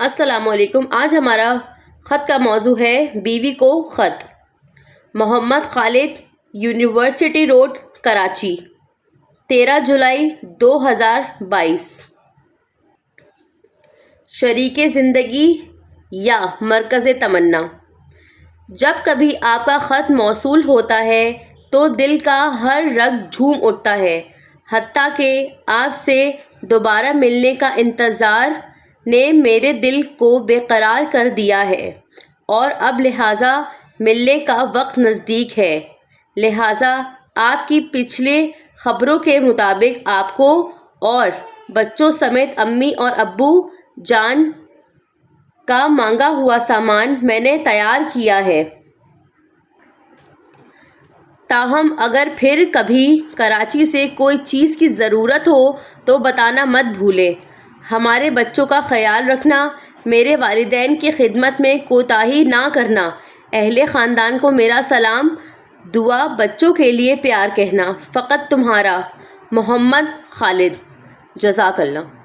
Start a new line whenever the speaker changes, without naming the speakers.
السلام علیکم۔ آج ہمارا خط کا موضوع ہے بیوی کو خط۔ محمد خالد، یونیورسٹی روڈ، کراچی، 13 جولائی 2022۔ شریک زندگی یا مرکز تمنا۔ جب کبھی آپ کا خط موصول ہوتا ہے تو دل کا ہر رگ جھوم اٹھتا ہے، حتیٰ کہ آپ سے دوبارہ ملنے کا انتظار نے میرے دل کو بے قرار کر دیا ہے، اور اب لہٰذا ملنے کا وقت نزدیک ہے۔ لہٰذا آپ کی پچھلے خبروں کے مطابق آپ کو اور بچوں سمیت امی اور ابو جان کا مانگا ہوا سامان میں نے تیار کیا ہے۔ تاہم اگر پھر کبھی کراچی سے کوئی چیز کی ضرورت ہو تو بتانا مت بھولیں۔ ہمارے بچوں کا خیال رکھنا، میرے والدین کی خدمت میں کوتاہی نہ کرنا، اہل خاندان کو میرا سلام، دعا، بچوں کے لیے پیار کہنا۔ فقط تمہارا، محمد خالد۔ جزاک اللہ۔